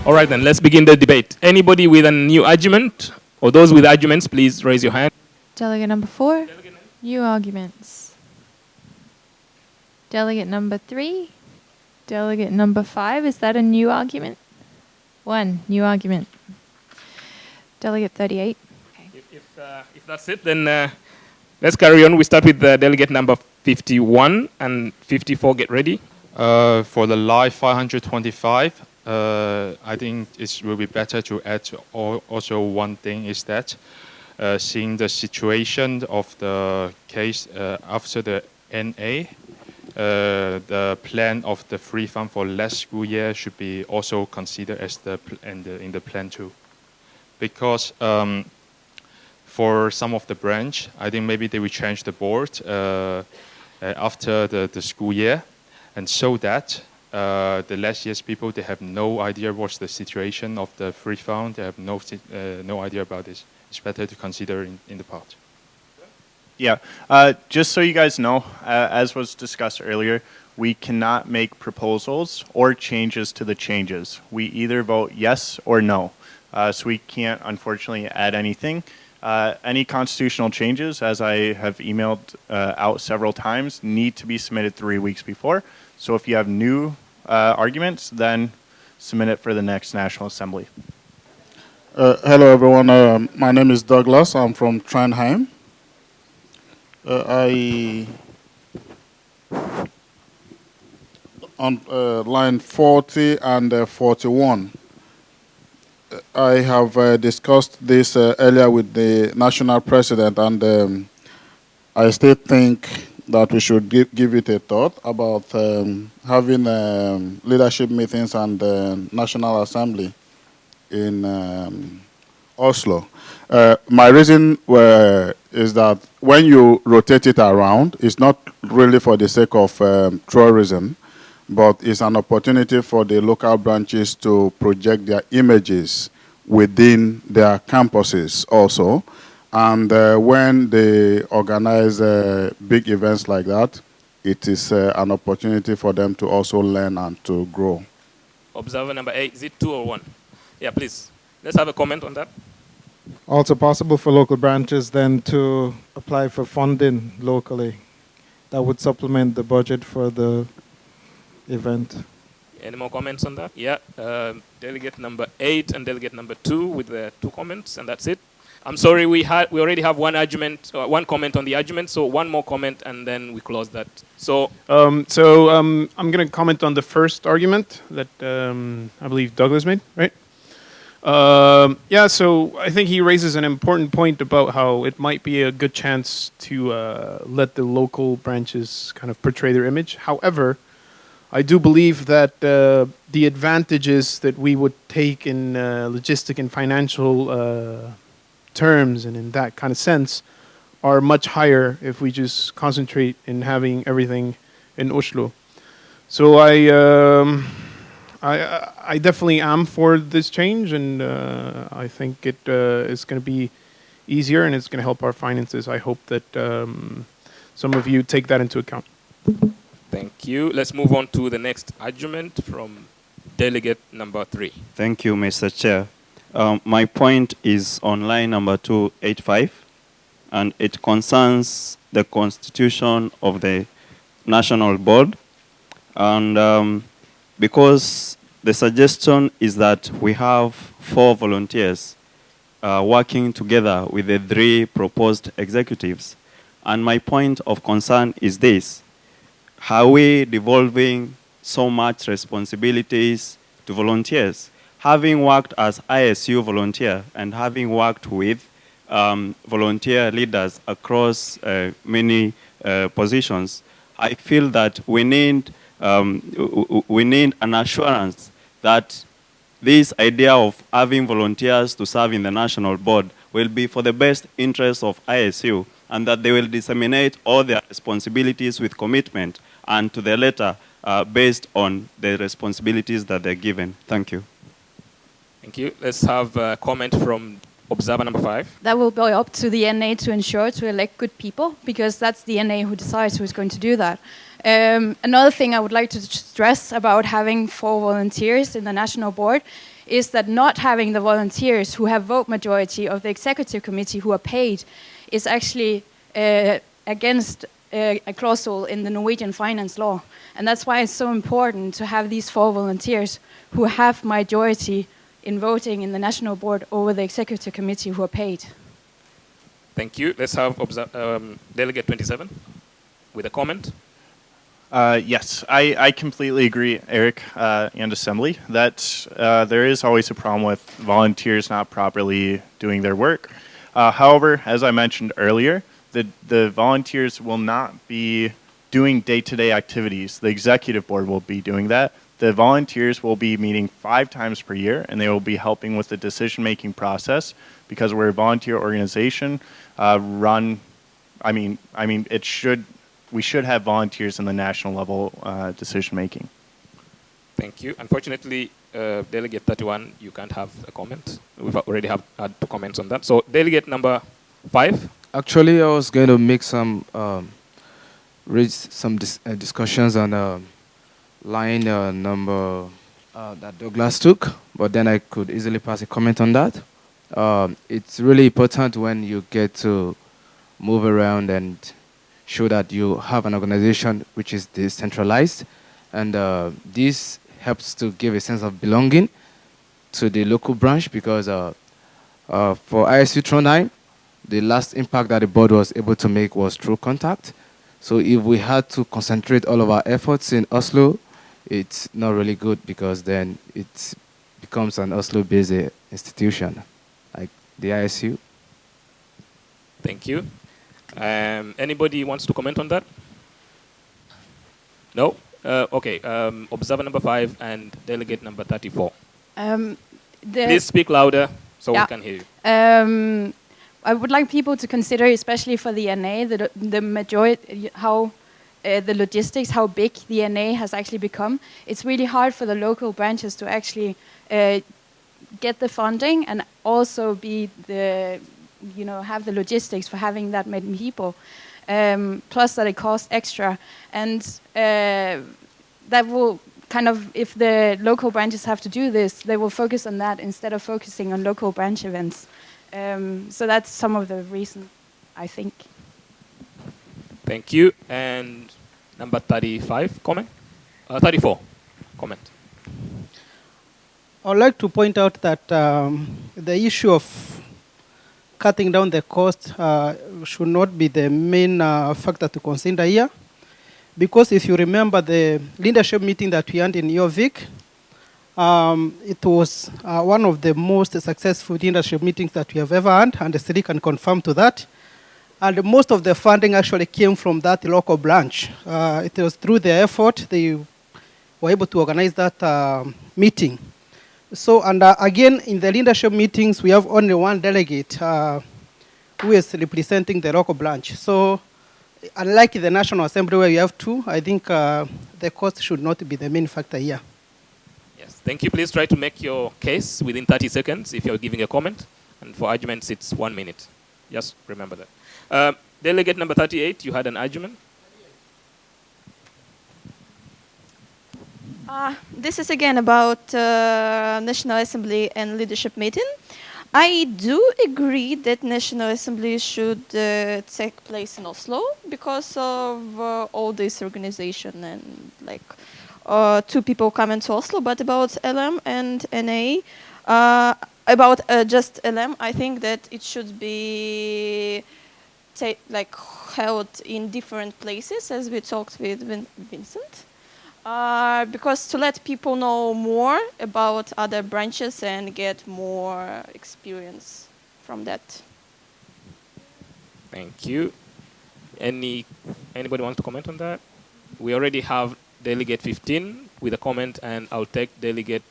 All right, then, let's begin the debate. Anybody with a new argument, or those with arguments, please raise your hand. Delegate number 4, new arguments. Delegate number 3, delegate number 5, is that a new argument? 1, new argument. Delegate 38. Okay. If that's it, then let's carry on. We start with delegate number 51 and 54. Get ready. For the live 525, I think it will be better to add also one thing is that seeing the situation of the case after the NA, the plan of the free fund for last school year should be also considered as in the plan too. Because for some of the branch, I think maybe they will change the board after the school year, and so that the last year's people, they have no idea what's the situation of the free fund. They have no idea about this. It's better to consider in the part. Yeah, just so you guys know, as was discussed earlier, we cannot make proposals or changes to the changes. We either vote yes or no. So we can't, unfortunately, add anything. Any constitutional changes, as I have emailed out several times, need to be submitted 3 weeks before. So if you have new arguments, then submit it for the next National Assembly. Hello, everyone. My name is Douglas. I'm from Trondheim. On line 40 and 41, I have discussed this earlier with the national president, and I still think that we should give it a thought about having leadership meetings and National Assembly in Oslo. My reason is that when you rotate it around, it's not really for the sake of tourism, but it's an opportunity for the local branches to project their images within their campuses also. And when they organize big events like that, it is an opportunity for them to also learn and to grow. Observer number 8, is it 2 or 1? Yeah, please. Let's have a comment on that. Also possible for local branches then to apply for funding locally. That would supplement the budget for the event. Any more comments on that? Yeah, delegate number 8 and delegate number 2 with the 2 comments, and that's it. I'm sorry, we already have one argument, one comment on the argument, so one more comment, and then we close that. So, I'm going to comment on the first argument that I believe Douglas made, right? Yeah, so I think he raises an important point about how it might be a good chance to let the local branches kind of portray their image. However, I do believe that the advantages that we would take in logistic and financial terms and in that kind of sense are much higher if we just concentrate in having everything in Oslo. So I definitely am for this change, and I think it is going to be easier and it's going to help our finances. I hope that some of you take that into account. Thank you. Let's move on to the next argument from delegate number 3. Thank you, Mr. Chair. My point is on line number 285, and it concerns the constitution of the National Board. And because the suggestion is that we have 4 volunteers working together with the 3 proposed executives. And my point of concern is this: are we devolving so much responsibilities to volunteers? Having worked as ISU volunteer and having worked with volunteer leaders across many positions, I feel that we need an assurance that this idea of having volunteers to serve in the National Board will be for the best interest of ISU, and that they will disseminate all their responsibilities with commitment and to the letter based on the responsibilities that they're given. Thank you. Thank you. Let's have a comment from observer number 5. That will be up to the NA to ensure to elect good people, because that's the NA who decides who's going to do that. Another thing I would like to stress about having 4 volunteers in the National Board is that not having the volunteers who have vote majority of the executive committee who are paid is actually against a clause in the Norwegian finance law. And that's why it's so important to have these 4 volunteers who have majority in voting in the national board over the executive committee who are paid. Thank you. Let's have Delegate 27 with a comment. Yes, I completely agree, Eric and Assembly, that there is always a problem with volunteers not properly doing their work. However, as I mentioned earlier, the volunteers will not be doing day-to-day activities. The executive board will be doing that. The volunteers will be meeting 5 times per year, and they will be helping with the decision-making process because we're a volunteer organization. We should have volunteers in the national level decision-making. Thank you. Unfortunately, Delegate 31, you can't have a comment. We've already had 2 comments on that. So Delegate number 5. Actually, I was going to make some raise some discussions on line number that Douglas took, but then I could easily pass a comment on that. It's really important when you get to move around and show that you have an organization which is decentralized, and this helps to give a sense of belonging to the local branch because for ISU Trondheim, the last impact that the board was able to make was through contact. So if we had to concentrate all of our efforts in Oslo, it's not really good because then it becomes an Oslo-based institution, like the ISU. Thank you. Anybody wants to comment on that? No? Okay. Observer number 5 and Delegate number 34. Please speak louder so we can hear you. I would like people to consider, especially for the NA, the majority, how the logistics, how big the NA has actually become. It's really hard for the local branches to actually get the funding and also be have the logistics for having that many people. Plus that it costs extra, and that will kind of, if the local branches have to do this, they will focus on that instead of focusing on local branch events. So that's some of the reasons, I think. Thank you. And number 35, comment? 34, comment. I would like to point out that the issue of cutting down the cost should not be the main factor to consider here. Because if you remember the leadership meeting that we had in Jorvik, it was one of the most successful leadership meetings that we have ever had, and the city can confirm to that. And most of the funding actually came from that local branch. It was through their effort they were able to organize that meeting. So, and again, in the leadership meetings, we have only one delegate who is representing the local branch. So, unlike the National Assembly where you have 2, I think the cost should not be the main factor here. Yes, thank you. Please try to make your case within 30 seconds if you're giving a comment. And for arguments, it's 1 minute. Just remember that. Delegate number 38, you had an argument. This is again about National Assembly and leadership meeting. I do agree that National Assembly should take place in Oslo because of all this organization and like 2 people coming to Oslo. But about LM and NA, about just LM, I think that it should be held in different places, as we talked with Vincent. Because to let people know more about other branches and get more experience from that. Thank you. Anybody want to comment on that? We already have Delegate 15 with a comment, and I'll take Delegate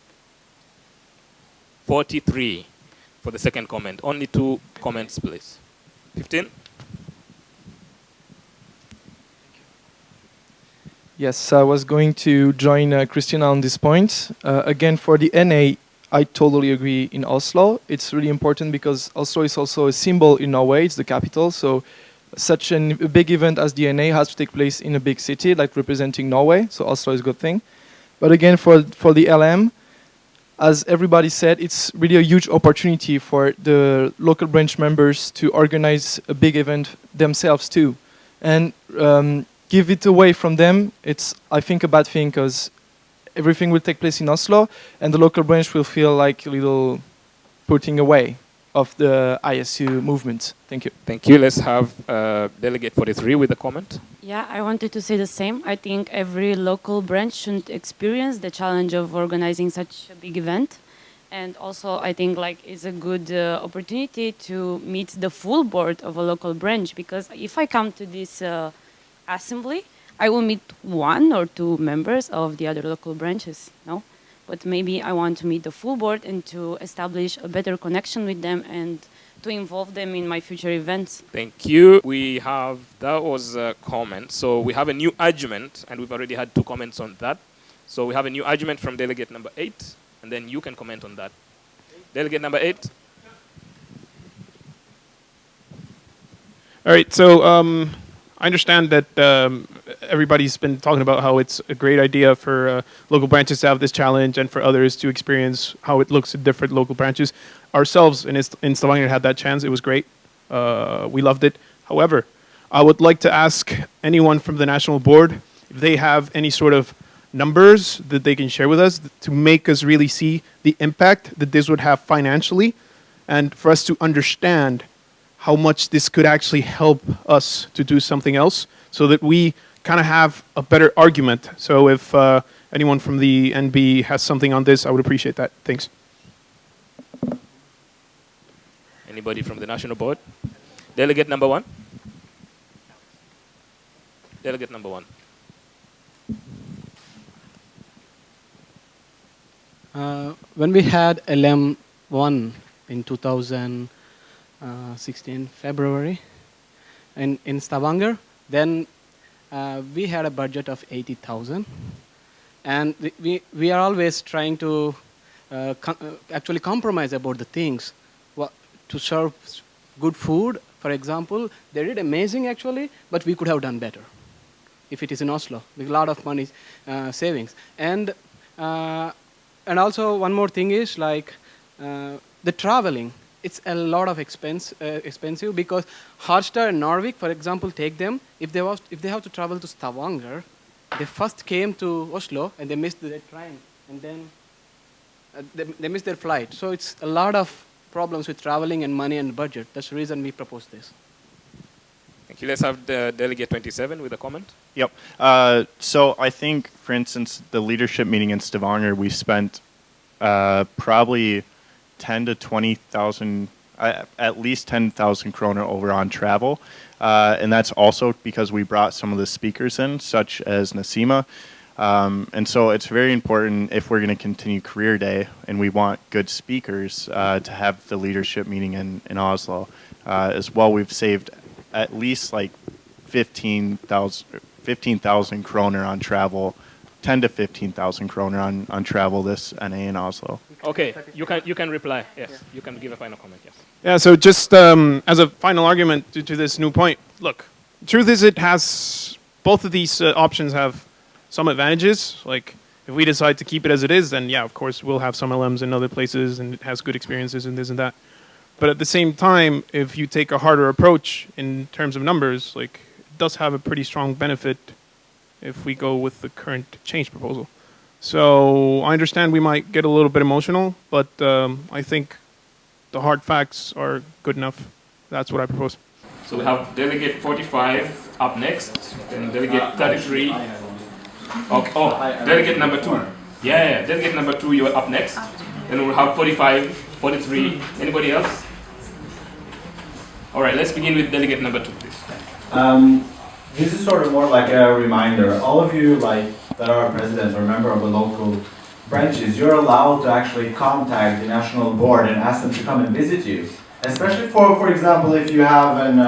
43 for the second comment. Only 2 comments, please. 15? Yes, I was going to join Christina on this point. Again, for the NA, I totally agree in Oslo. It's really important because Oslo is also a symbol in Norway. It's the capital. So such a big event as the NA has to take place in a big city, like representing Norway. So Oslo is a good thing. But again, for the LM, as everybody said, it's really a huge opportunity for the local branch members to organize a big event themselves too. And give it away from them, it's, I think, a bad thing, because everything will take place in Oslo, and the local branch will feel like a little putting away of the ISU movement. Thank you. Thank you. Let's have Delegate 43 with a comment. Yeah, I wanted to say the same. I think every local branch should experience the challenge of organizing such a big event. And also, I think like it's a good opportunity to meet the full board of a local branch, because if I come to this assembly, I will meet 1 or 2 members of the other local branches, no? But maybe I want to meet the full board and to establish a better connection with them and to involve them in my future events. Thank you. That was a comment. So we have a new argument, and we've already had 2 comments on that. So we have a new argument from delegate number 8, and then you can comment on that. Delegate number 8. All right, so I understand that everybody's been talking about how it's a great idea for local branches to have this challenge and for others to experience how it looks at different local branches. Ourselves in Stavanger had that chance. It was great. We loved it. However, I would like to ask anyone from the national board if they have any sort of numbers that they can share with us to make us really see the impact that this would have financially, and for us to understand how much this could actually help us to do something else, so that we kind of have a better argument. So if anyone from the NB has something on this, I would appreciate that. Thanks. Anybody from the national board? Delegate number 1. Delegate number 1. When we had LM1 in 2016 February in Stavanger, then we had a budget of 80,000, and we are always trying to actually compromise about the things. To serve good food, for example, they did amazing actually, but we could have done better if it is in Oslo with a lot of money savings. And also one more thing is like the traveling. It's a lot of expensive, because Harstad and Narvik, for example, take them. If they have to travel to Stavanger, they first came to Oslo and they missed their train, and then they missed their flight. So it's a lot of problems with traveling and money and budget. That's the reason we proposed this. Thank you. Let's have the Delegate 27 with a comment. Yep. So I think, for instance, the leadership meeting in Stavanger, we spent probably 10 to 20,000, at least 10,000 kroner over on travel. And that's also because we brought some of the speakers in, such as Nasima. And so it's very important, if we're going to continue Career Day and we want good speakers, to have the leadership meeting in Oslo. As well, we've saved at least like 15,000 kroner on travel, 10 to 15,000 kroner on travel this NA in Oslo. Okay, you can reply. Yes, yeah. You can give a final comment. Yes. Yeah. So just as a final argument to this new point, look, truth is, both of these options have some advantages. Like if we decide to keep it as it is, then yeah, of course we'll have some LMs in other places and it has good experiences and this and that. But at the same time, if you take a harder approach in terms of numbers, like it does have a pretty strong benefit if we go with the current change proposal. So I understand we might get a little bit emotional, but I think the hard facts are good enough. That's what I propose. So we have Delegate 45 up next, and Delegate 33. Delegate number 2. Yeah, Delegate number 2, you're up next. Then we'll have 45, 43. Anybody else? All right, let's begin with Delegate number 2, please. This is sort of more like a reminder. All of you that are presidents or member of the local branches, you're allowed to actually contact the national board and ask them to come and visit you. Especially for example, if you have an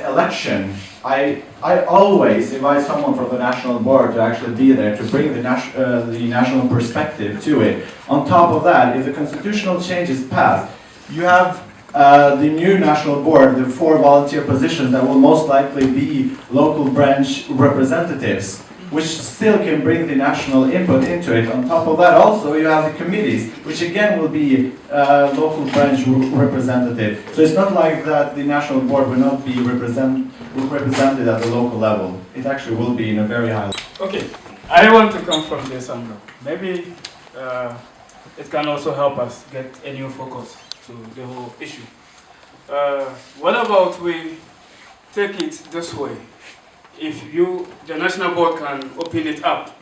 election, I always invite someone from the national board to actually be there to bring the national perspective to it. On top of that, if the constitutional change is passed, you have the new national board, the 4 volunteer positions that will most likely be local branch representatives. which still can bring the national input into it. On top of that, also you have the committees, which again will be local branch representative. So it's not like that the national board will not be represented at the local level. It actually will be in a very high level. Okay, I want to come from this angle. Maybe it can also help us get a new focus to the whole issue. What about we take it this way? If the national board can open it up,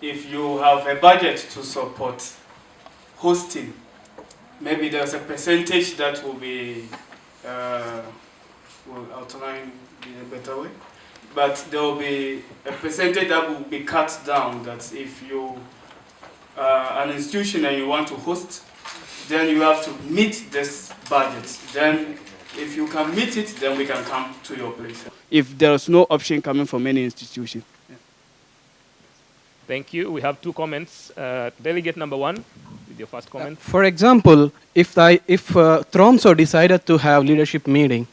if you have a budget to support hosting, maybe there's a percentage that will be, will outline in a better way, but there will be a percentage that will be cut down, that if you an institution and you want to host, then you have to meet this budget. Then if you can meet it, then we can come to your place. If there's no option coming from any institution. Yeah. Thank you. We have two comments. Delegate number 1, with your first comment. For example, if Tromsø decided to have leadership meeting,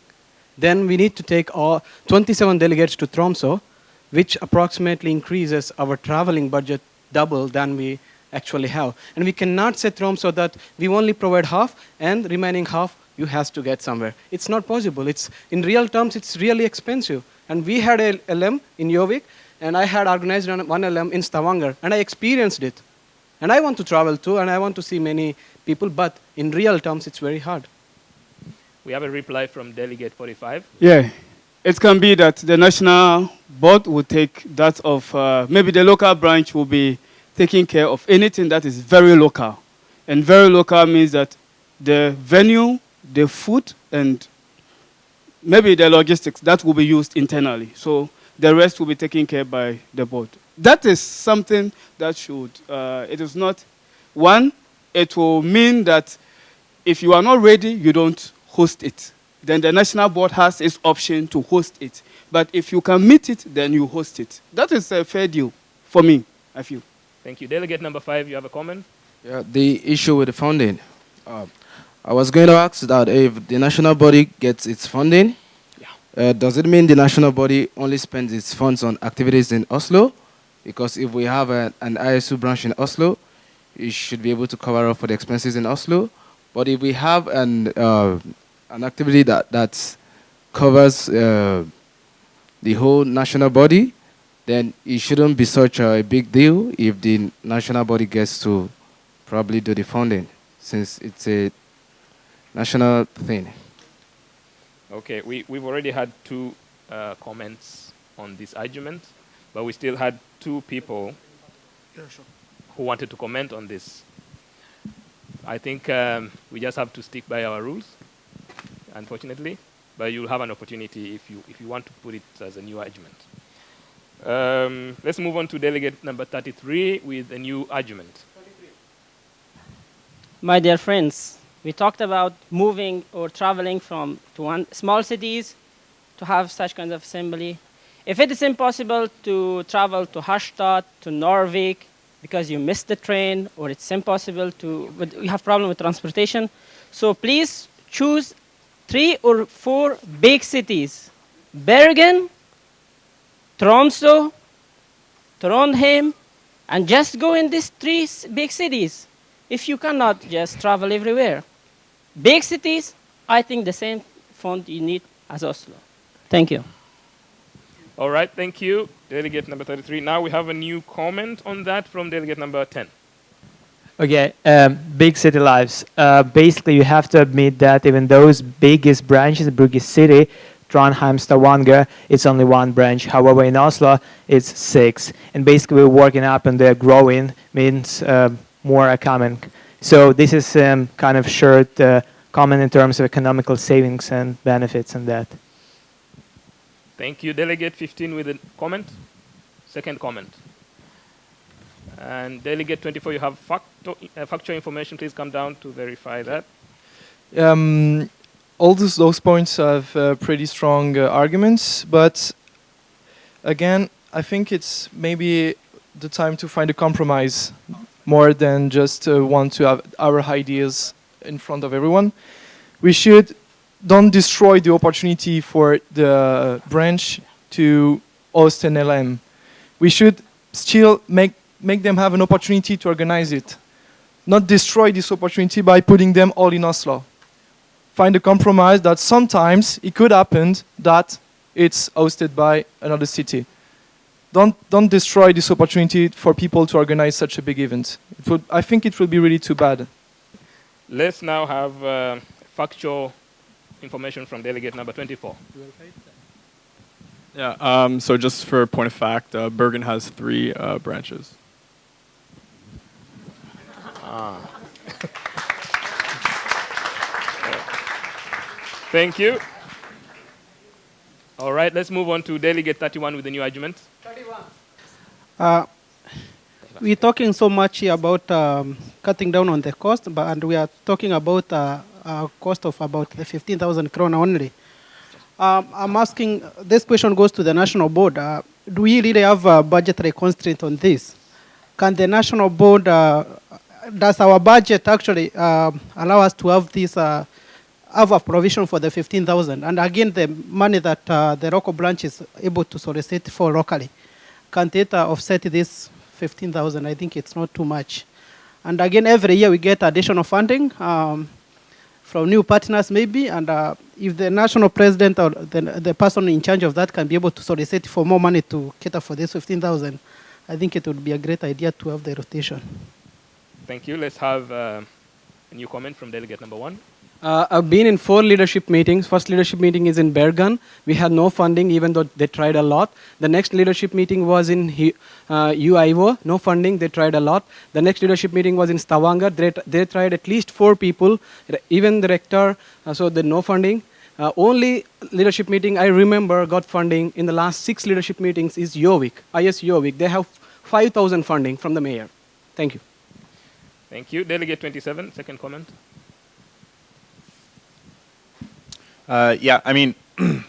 then we need to take all 27 delegates to Tromsø, which approximately increases our traveling budget double than we actually have. And we cannot say Tromsø that we only provide half and remaining half you has to get somewhere. It's not possible. It's in real terms, it's really expensive. And we had a LM in Gjøvik, and I had organized one LM in Stavanger, and I experienced it. And I want to travel too, and I want to see many people, but in real terms, it's very hard. We have a reply from Delegate 45. Yeah, it can be that the national board will take that of, maybe the local branch will be taking care of anything that is very local. And very local means that the venue, the food, and maybe the logistics, that will be used internally. So the rest will be taken care by the board. That is something that should, it is not, one, it will mean that if you are not ready, you don't host it. Then the national board has its option to host it. But if you can meet it, then you host it. That is a fair deal for me, I feel. Thank you. Delegate number 5, you have a comment? Yeah, the issue with the funding. I was going to ask that if the national body gets its funding, does it mean the national body only spends its funds on activities in Oslo? Because if we have an ISU branch in Oslo, it should be able to cover up for the expenses in Oslo. But if we have an activity that covers the whole national body, then it shouldn't be such a big deal if the national body gets to probably do the funding, since it's a national thing. Okay, we've already had 2 comments on this argument, but we still had 2 people who wanted to comment on this. I think we just have to stick by our rules, unfortunately, but you'll have an opportunity if you want to put it as a new argument. Let's move on to delegate number 33 with a new argument. My dear friends, we talked about moving or traveling to small cities to have such kind of assembly. If it is impossible to travel to Harstad, to Narvik, because you missed the train, or it's impossible you have problem with transportation, so please choose 3 or 4 big cities. Bergen, Tromsø, Trondheim, and just go in these 3 big cities. If you cannot just travel everywhere. Big cities, I think the same fund you need as Oslo. Thank you. All right, thank you, delegate number 33. Now we have a new comment on that from delegate number 10. Okay, big city lives. Basically, you have to admit that even those biggest branches, the biggest city, Trondheim, Stavanger, it's only 1 branch. However, in Oslo, it's 6. And basically, we're working up and they're growing, means more are coming. So this is kind of short comment in terms of economical savings and benefits and that. Thank you. Delegate 15 with a comment. Second comment. And Delegate 24, you have factual information. Please come down to verify that. All those points have pretty strong arguments, but again, I think it's maybe the time to find a compromise more than just want to have our ideas in front of everyone. We should don't destroy the opportunity for the branch to host an LM. We should still make them have an opportunity to organize it. Not destroy this opportunity by putting them all in Oslo. Find a compromise that sometimes it could happen that it's hosted by another city. Don't destroy this opportunity for people to organize such a big event. I think it will be really too bad. Let's now have factual information from delegate number 24. Yeah, so just for a point of fact, Bergen has 3 branches. Thank you. All right, let's move on to delegate 31 with the new argument. We're talking so much here about cutting down on the cost, and we are talking about a cost of about 15,000 krona only. I'm asking, this question goes to the national board. Do we really have a budgetary constraint on this? Can the national board, does our budget actually allow us to have this, have a provision for the 15,000? And again, the money that the local branch is able to solicit for locally, can it offset this 15,000? I think it's not too much. And again, every year we get additional funding from new partners maybe, and if the national president or the person in charge of that can be able to solicit for more money to cater for this 15,000, I think it would be a great idea to have the rotation. Thank you. Let's have a new comment from delegate number 1. I've been in 4 leadership meetings. First leadership meeting is in Bergen. We had no funding, even though they tried a lot. The next leadership meeting was in UIO, no funding, they tried a lot. The next leadership meeting was in Stavanger. They tried at least 4 people, even the rector, so they no funding. Only leadership meeting I remember got funding in the last 6 leadership meetings is Jovik, IS Jovik. They have 5,000 funding from the mayor. Thank you. Thank you. Delegate 27, second comment. Yeah, I mean,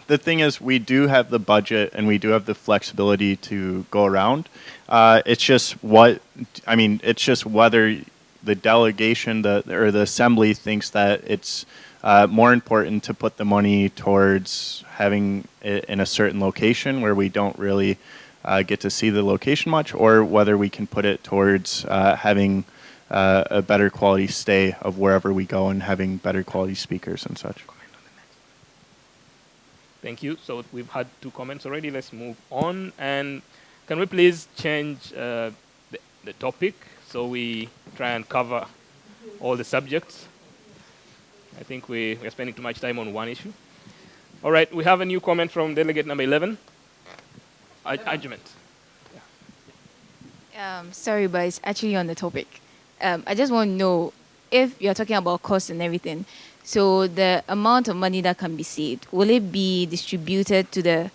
the thing is, we do have the budget and we do have the flexibility to go around. It's just it's just whether the delegation or the assembly thinks that it's more important to put the money towards having it in a certain location where we don't really get to see the location much, or whether we can put it towards having a better quality stay of wherever we go and having better quality speakers and such. Thank you. So we've had 2 comments already. Let's move on. And can we please change the topic so we try and cover all the subjects? I think we're spending too much time on one issue. All right, we have a new comment from delegate number 11. Argument. Sorry, but it's actually on the topic. I just want to know if you're talking about costs and everything. So the amount of money that can be saved, will it be distributed to the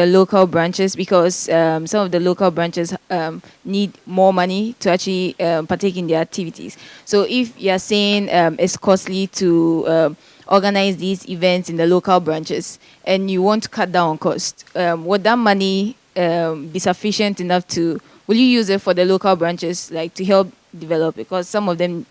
local branches? Because some of the local branches need more money to actually partake in their activities. So if you're saying it's costly to organize these events in the local branches and you want to cut down on cost, would that money be sufficient enough will you use it for the local branches, like to help develop? Because some of them,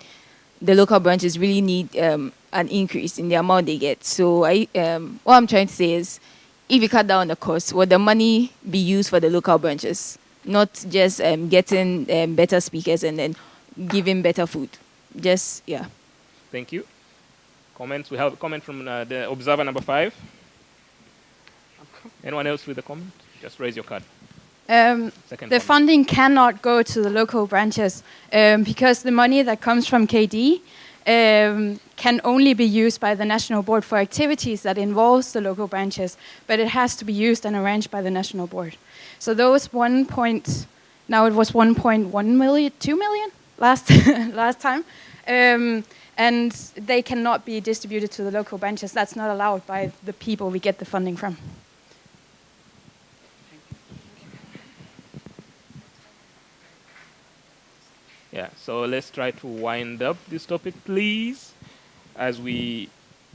the local branches really need an increase in the amount they get. So what I'm trying to say is, if you cut down on the cost, would the money be used for the local branches, not just getting better speakers and then giving better food? Just, yeah. Thank you. Comments? We have a comment from the observer number 5. Anyone else with a comment? Just raise your card. The funding cannot go to the local branches because the money that comes from KD can only be used by the national board for activities that involves the local branches, but it has to be used and arranged by the national board. So those now it was 1.1 million, 2 million last time, and they cannot be distributed to the local branches. That's not allowed by the people we get the funding from. Yeah, so let's try to wind up this topic, please, as we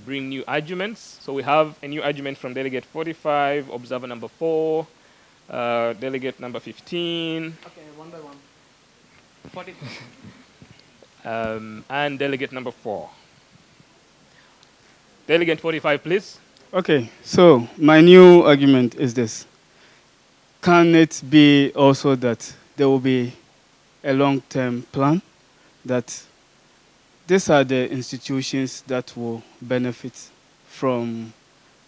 bring new arguments. So we have a new argument from delegate 45, observer number 4, delegate number 15. Okay, one by one. 40. And delegate number 4. Delegate 45, please. Okay, so my new argument is this. can it be also that there will be a long-term plan, that these are the institutions that will benefit from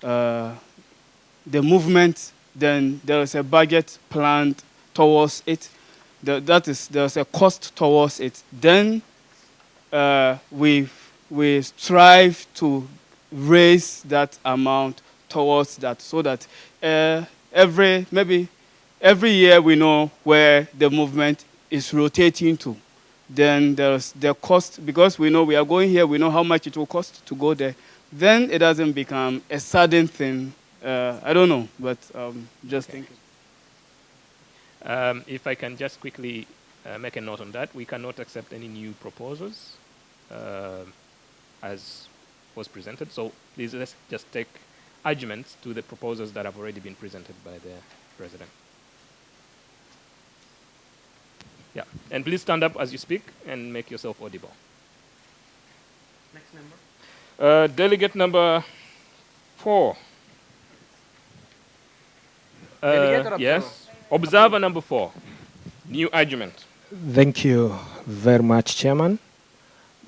the movement, then there is a budget planned towards it, there's a cost towards it. Then we strive to raise that amount towards that, so that every year we know where the movement is rotating to. Then there's the cost, because we know we are going here, we know how much it will cost to go there. Then it doesn't become a sudden thing. I don't know, but just thinking. If I can just quickly make a note on that, we cannot accept any new proposals as was presented. So please let's just take arguments to the proposals that have already been presented by the President. Yeah, and please stand up as you speak and make yourself audible. Next number. Delegate number 4. Delegate or yes. Observer number 4. New argument. Thank you very much, Chairman.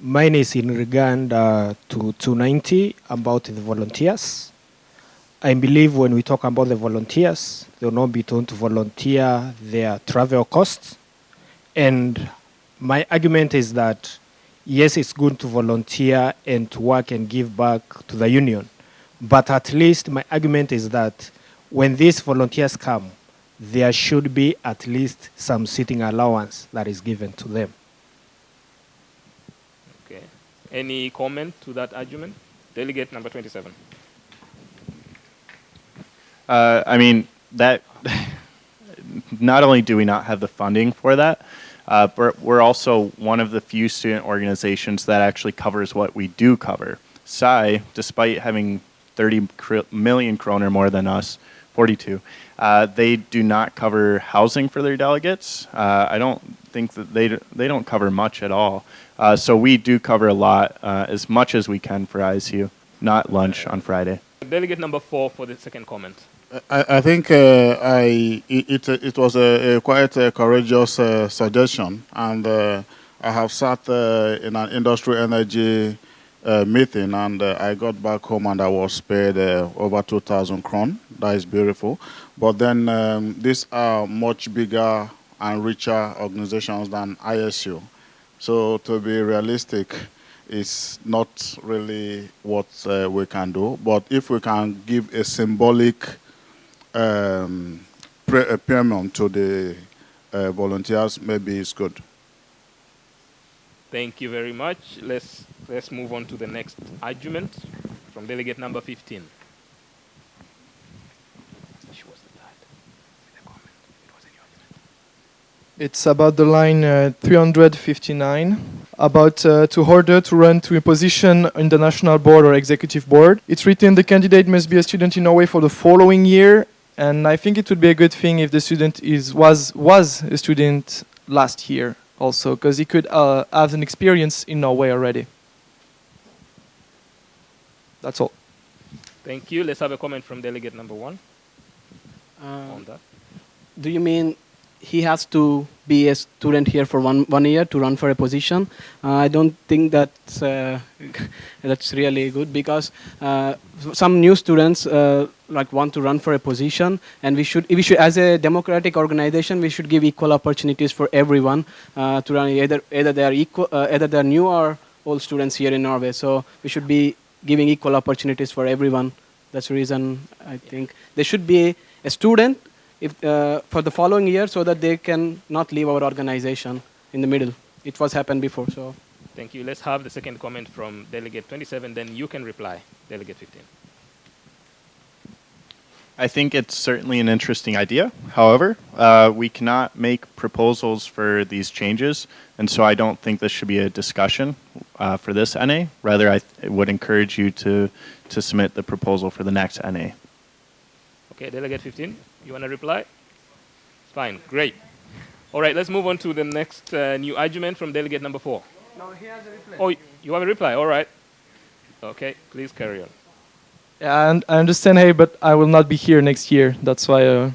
Mine is in regard to 290 about the volunteers. I believe when we talk about the volunteers, they will not be told to volunteer their travel costs. And my argument is that, yes, it's good to volunteer and to work and give back to the union. But at least my argument is that when these volunteers come, there should be at least some sitting allowance that is given to them. Okay. Any comment to that argument? Delegate number 27. I mean, that not only do we not have the funding for that, but we're also one of the few student organizations that actually covers what we do cover. SAI, despite having 30 million kroner more than us, 42, they do not cover housing for their delegates. I don't think that they don't cover much at all. So we do cover a lot, as much as we can for ISU, not lunch on Friday. Delegate number 4 for the second comment. I think it was a quite a courageous suggestion, and I have sat in an industry energy meeting, and I got back home and I was paid over 2,000 kron. That is beautiful. But then these are much bigger and richer organizations than ISU. So to be realistic, it's not really what we can do. But if we can give a symbolic premium to the volunteers, maybe it's good. Thank you very much. Let's move on to the next argument from delegate number 15. It's about the line 359, about to order to run to a position in the national board or executive board. It's written the candidate must be a student in Norway for the following year, and I think it would be a good thing if the student was a student last year also, because he could have an experience in Norway already. That's all. Thank you. Let's have a comment from delegate number 1 on that. Do you mean he has to be a student here for one year to run for a position? I don't think that's that's really good, because some new students like want to run for a position, and we should as a democratic organization, we should give equal opportunities for everyone to run. Either they are either they are new or old students here in Norway. So we should be giving equal opportunities for everyone. That's the reason I think there should be a student for the following year, so that they can not leave our organization in the middle. It was happened before. So Thank you. Let's have the second comment from delegate 27, then you can reply, delegate 15. I think it's certainly an interesting idea. However, we cannot make proposals for these changes, and so I don't think this should be a discussion for this NA. Rather, I would encourage you to submit the proposal for the next NA. Okay, delegate 15, you want to reply? Fine, great. All right, let's move on to the next new argument from delegate number 4. No, he has a reply. Oh, you have a reply, all right. Okay, please carry on. Yeah, and I understand, hey, but I will not be here next year. That's why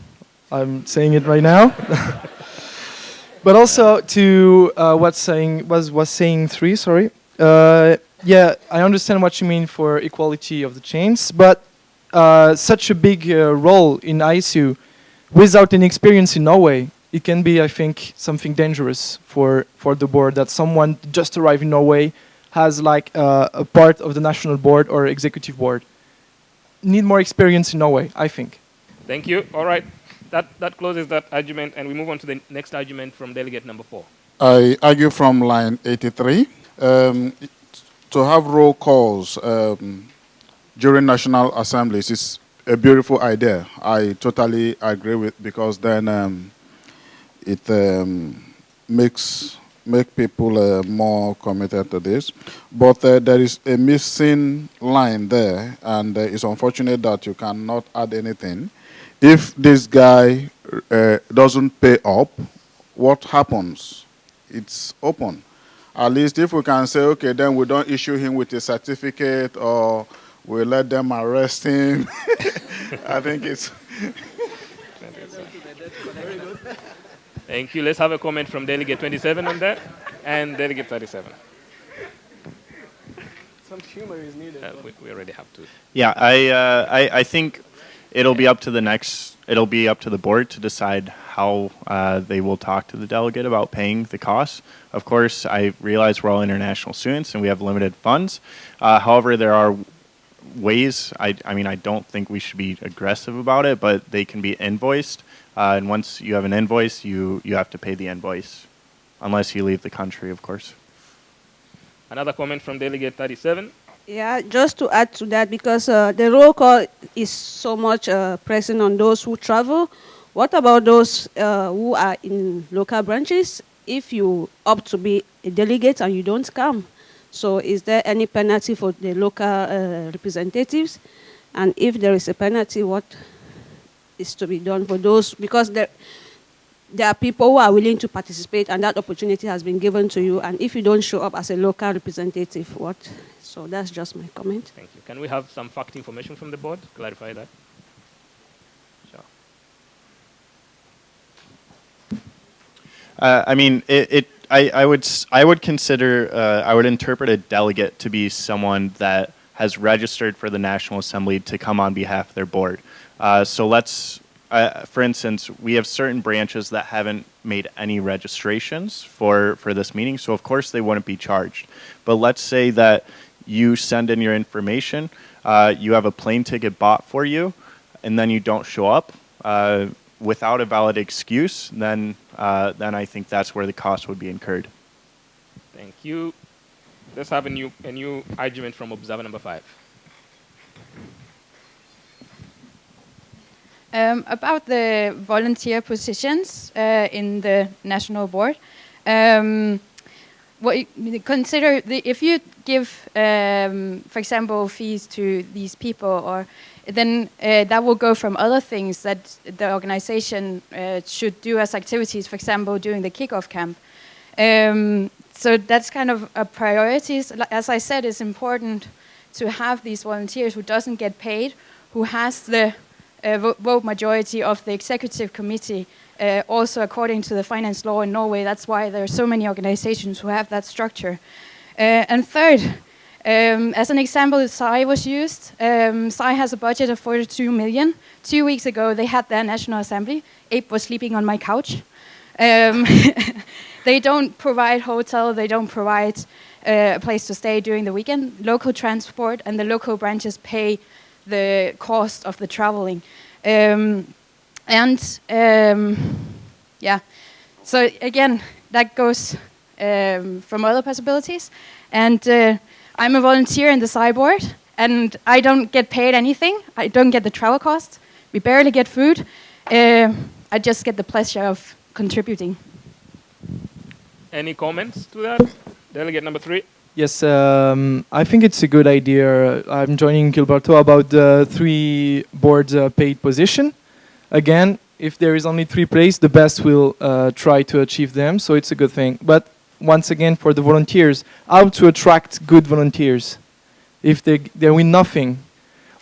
I'm saying it right now. But also to what was saying 3. Sorry. Yeah, I understand what you mean for equality of the chains, but such a big role in ISU, without any experience in Norway, it can be, I think, something dangerous for the board, that someone just arrived in Norway has like a part of the national board or executive board. Need more experience in Norway, I think. Thank you. All right. That closes that argument, and we move on to the next argument from delegate number 4. I argue from line 83. To have roll calls during national assemblies is a beautiful idea. I totally agree with, because then it make people more committed to this. But there is a missing line there, and it's unfortunate that you cannot add anything. If this guy doesn't pay up, what happens? It's open. At least if we can say, okay, then we don't issue him with a certificate, or we let them arrest him. I think it's... Thank you. Let's have a comment from Delegate 27 on that, and Delegate 37. Some humor is needed. We already have to. Yeah, I think it'll be up to the board to decide how they will talk to the delegate about paying the costs. Of course, I realize we're all international students and we have limited funds. However, there are ways. I mean, I don't think we should be aggressive about it, but they can be invoiced. And once you have an invoice, you have to pay the invoice, unless you leave the country, of course. Another comment from Delegate 37. Yeah, just to add to that, because the roll call is so much pressing on those who travel. What about those who are in local branches? If you opt to be a delegate and you don't come, so is there any penalty for the local representatives? And if there is a penalty, what is to be done for those? Because there are people who are willing to participate, and that opportunity has been given to you. And if you don't show up as a local representative, what? So that's just my comment. Thank you. Can we have some fact information from the board? Clarify that. Sure. I mean, I would consider, I would interpret a delegate to be someone that has registered for the National Assembly to come on behalf of their board. So let's, for instance, we have certain branches that haven't made any registrations for this meeting, so of course they wouldn't be charged. But let's say that you send in your information, you have a plane ticket bought for you, and then you don't show up without a valid excuse, then I think that's where the cost would be incurred. Thank you. Let's have a new argument from observer number 5. About the volunteer positions in the national board. What you consider if you give, for example, fees to these people, or then that will go from other things that the organization should do as activities, for example, during the kickoff camp. So that's kind of a priority. As I said, it's important to have these volunteers who doesn't get paid, who has the vote majority of the executive committee. Also, according to the finance law in Norway, that's why there are so many organizations who have that structure. And third, as an example, SAI was used. SAI has a budget of 42 million. 2 weeks ago, they had their National Assembly. Abe was sleeping on my couch. They don't provide hotel, they don't provide a place to stay during the weekend. Local transport and the local branches pay the cost of the traveling. Yeah, so again, that goes from other possibilities. And I'm a volunteer in the SAI board, and I don't get paid anything. I don't get the travel cost. We barely get food. I just get the pleasure of contributing. Any comments to that? Delegate number 3. Yes, I think it's a good idea. I'm joining Gilberto about the 3 board paid position. Again, if there is only 3 places, the best will try to achieve them, so it's a good thing. But once again, for the volunteers, how to attract good volunteers if they win nothing?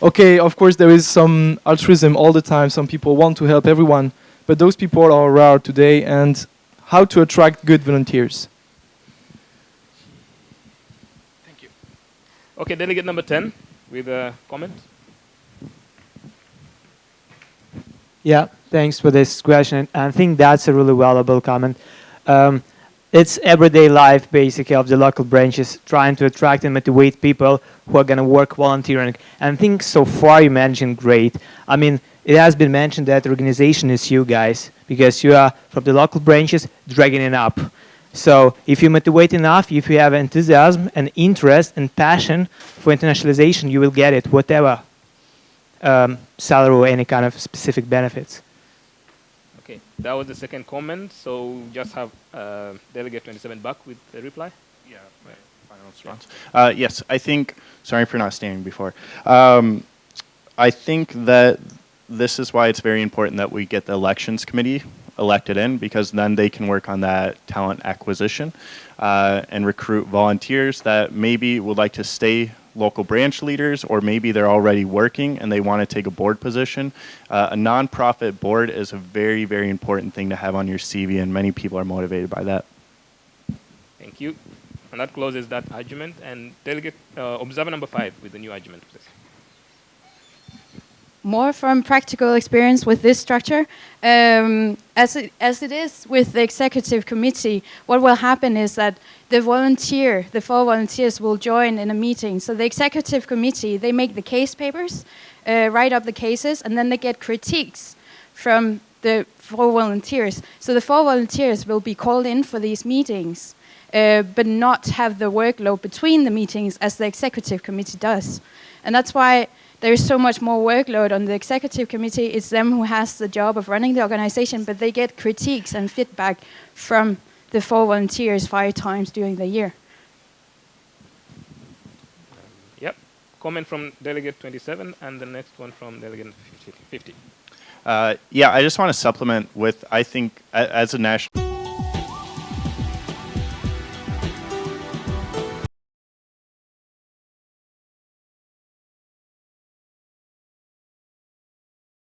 Okay, of course there is some altruism all the time. Some people want to help everyone, but those people are rare today, and how to attract good volunteers. Okay, delegate number 10 with a comment. Yeah, thanks for this question. I think that's a really valuable comment. It's everyday life, basically, of the local branches, trying to attract and motivate people who are going to work volunteering. And I think so far you mentioned great. I mean, it has been mentioned that the organization is you guys, because you are from the local branches dragging it up. So if you motivate enough, if you have enthusiasm and interest and passion for internationalization, you will get it, whatever salary or any kind of specific benefits. Okay, that was the second comment. So just have Delegate 27 back with the reply. Yeah, my final response. Yes, I think, sorry for not standing before. I think that this is why it's very important that we get the elections committee elected in, because then they can work on that talent acquisition and recruit volunteers that maybe would like to stay local branch leaders, or maybe they're already working and they want to take a board position. A nonprofit board is a very, very important thing to have on your CV, and many people are motivated by that. Thank you. And that closes that argument. And Delegate Observer number 5 with the new argument, please. More from practical experience with this structure, as it is with the executive committee, what will happen is that the 4 volunteers will join in a meeting. So the executive committee, they make the case papers, write up the cases, and then they get critiques from the 4 volunteers. So the 4 volunteers will be called in for these meetings, but not have the workload between the meetings as the executive committee does. And that's why there is so much more workload on the executive committee. It's them who has the job of running the organization, but they get critiques and feedback from the 4 volunteers 5 times during the year. Yep. Comment from Delegate 27 and the next one from Delegate 50. Yeah, I just want to supplement with, I think, as a national...